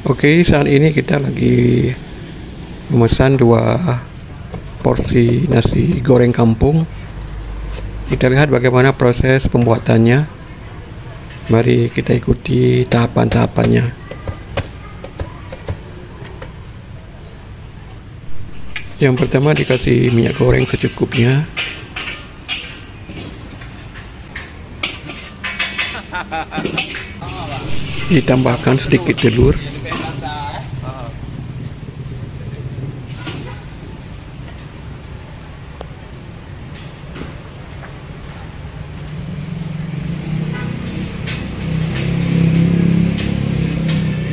Oke, saat ini kita lagi memesan 2 porsi nasi goreng kampung. Kita lihat bagaimana proses pembuatannya. Mari kita ikuti tahapan-tahapannya. Yang pertama dikasih minyak goreng secukupnya. Ditambahkan sedikit telur.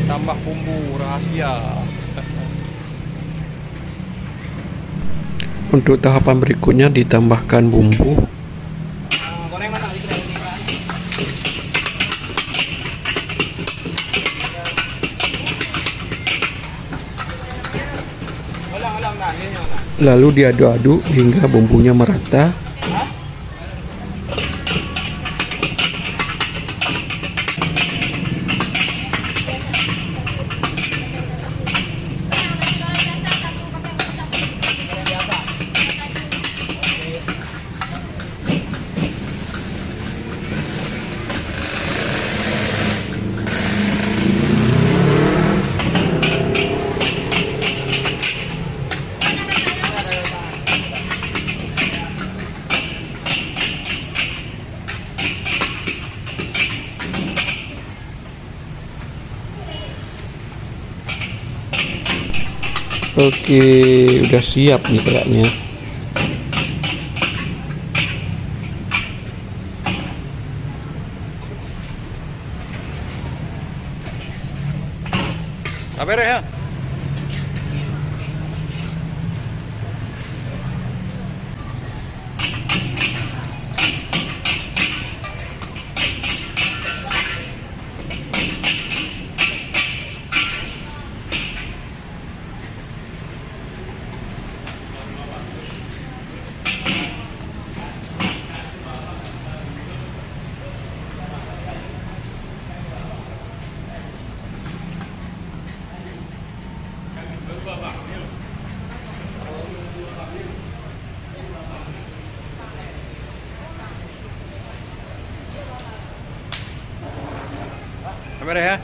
Tambah bumbu rahasia. Untuk tahapan berikutnya ditambahkan bumbu. Lalu diaduk-aduk hingga bumbunya merata. Oke, udah siap nih kayaknya. Apa ya? Apa ya?